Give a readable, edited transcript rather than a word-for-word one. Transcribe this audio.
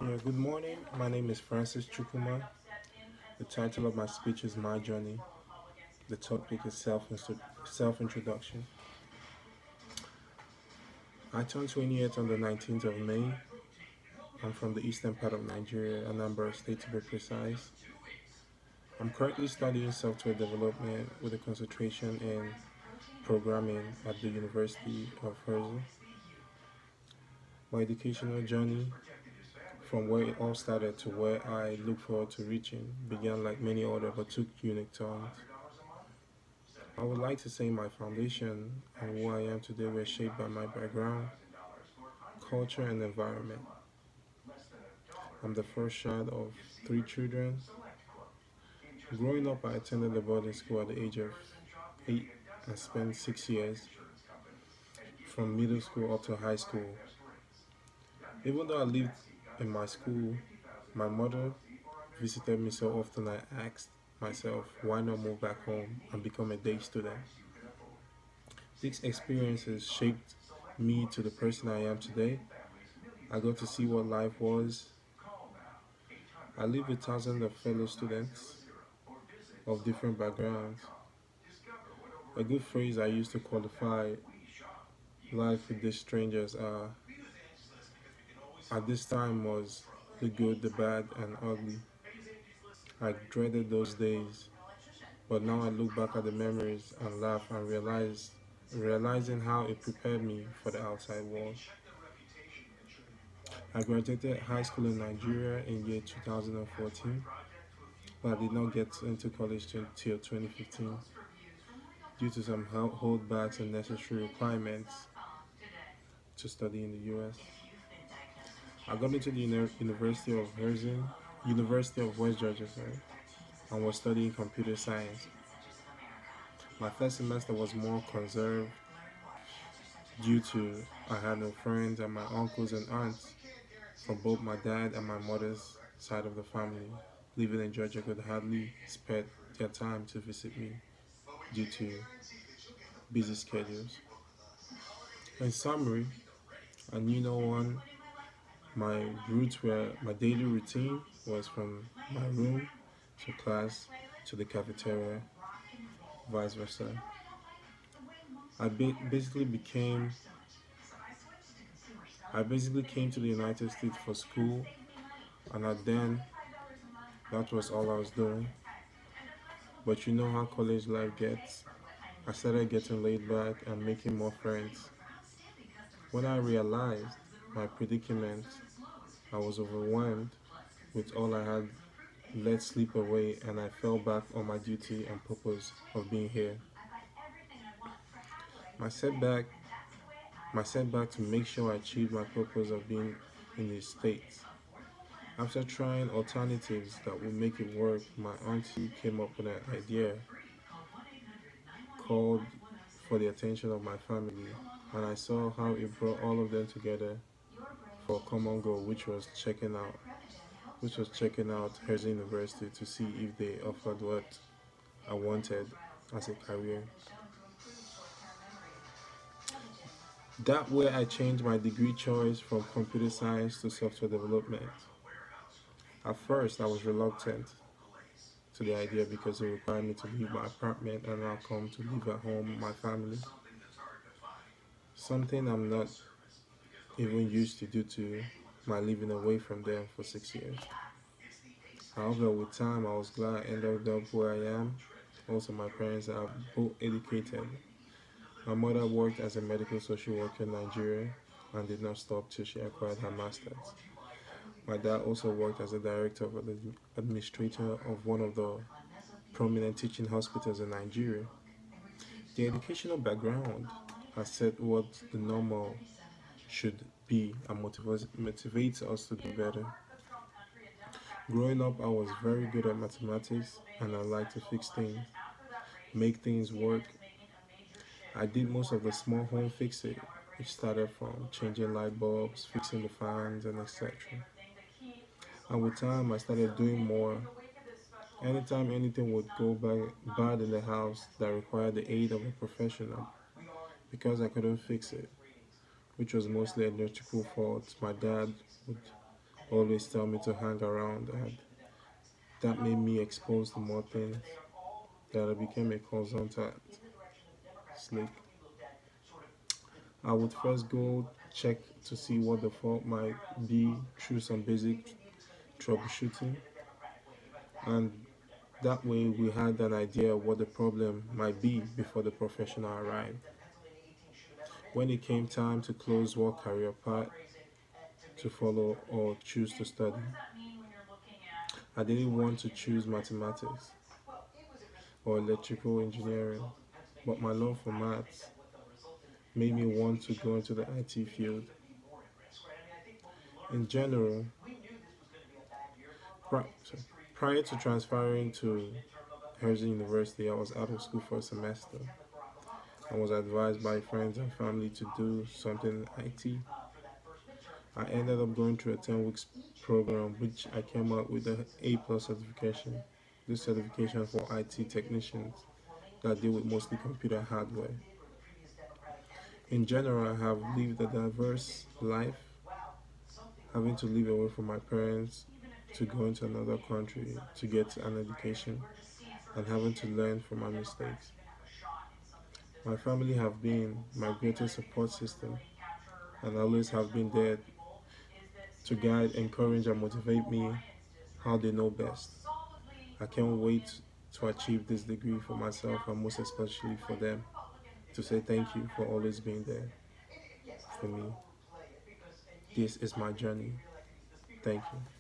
Yeah, good morning. My name is Francis Chukuma. The title of my speech is My Journey. The topic is self introduction. I turned 28 on the 19th of May. I'm from the eastern part of Nigeria, Anambra State to be precise. I'm currently studying software development with a concentration in programming at the University of Herzl. My educational journey, from where it all started to where I look forward to reaching, began like many other but took unique turns. I would like to say my foundation and who I am today were shaped by my background, culture, and environment. I'm the first child of three children. Growing up, I attended a boarding school at the age of 8 and spent 6 years from middle school up to high school. Even though I lived in my school, my mother visited me so often I asked myself, why not move back home and become a day student? These experiences shaped me to the person I am today. I got to see what life was. I live with thousands of fellow students of different backgrounds. A good phrase I use to qualify life with these strangers at this time was the good, the bad, and ugly. I dreaded those days, but now I look back at the memories and laugh and realizing how it prepared me for the outside world. I graduated high school in Nigeria in year 2014, but I did not get into college until 2015 due to some holdbacks and necessary requirements to study in the US. I got into the University of West Georgia, sorry, and was studying computer science. My first semester was more conserved due to I had no friends and my uncles and aunts from both my dad and my mother's side of the family living in Georgia could hardly spare their time to visit me due to busy schedules. In summary, I knew no one. My daily routine was from my room to class to the cafeteria, vice versa. Basically I basically came to the United States for school, and then that was all I was doing. But you know how college life gets. I started getting laid back and making more friends. When I realized my predicament, I was overwhelmed with all I had let slip away, and I fell back on my duty and purpose of being here. My setback, my setback to make sure I achieved my purpose of being in the States. After trying alternatives that would make it work, my auntie came up with an idea called for the attention of my family, and I saw how it brought all of them together for a common goal, which was checking out Herzl University to see if they offered what I wanted as a career. That way, I changed my degree choice from computer science to software development. At first, I was reluctant to the idea because it required me to leave my apartment and now come to live at home with my family, something I'm not even used to due to my living away from them for 6 years. However, with time, I was glad I ended up where I am. Also, my parents are both educated. My mother worked as a medical social worker in Nigeria and did not stop till she acquired her master's. My dad also worked as a director of the administrator of one of the prominent teaching hospitals in Nigeria. The educational background has set what the normal should be and motivates us to do better. Growing up, I was very good at mathematics and I like to fix things, make things work. I did most of the small home fixing, which started from changing light bulbs, fixing the fans, and etc. And with time, I started doing more. Anytime anything would go bad in the house that required the aid of a professional, because I couldn't fix it, which was mostly electrical faults, my dad would always tell me to hang around, and that made me exposed to more things that I became a consultant at Slick. I would first go check to see what the fault might be through some basic troubleshooting, and that way we had an idea of what the problem might be before the professional arrived. When it came time to close what career path to follow or choose to study, I didn't want to choose mathematics or electrical engineering, but my love for maths made me want to go into the IT field. In general, sorry, prior to transferring to Herzing University, I was out of school for a semester. I was advised by friends and family to do something in IT. I ended up going through a 10 weeks program, which I came out with an A plus certification. This certification for IT technicians that deal with mostly computer hardware. In general, I have lived a diverse life, having to live away from my parents to go into another country to get an education and having to learn from my mistakes. My family have been my greatest support system and always have been there to guide, encourage, and motivate me how they know best. I can't wait to achieve this degree for myself and most especially for them to say thank you for always being there for me. This is my journey. Thank you.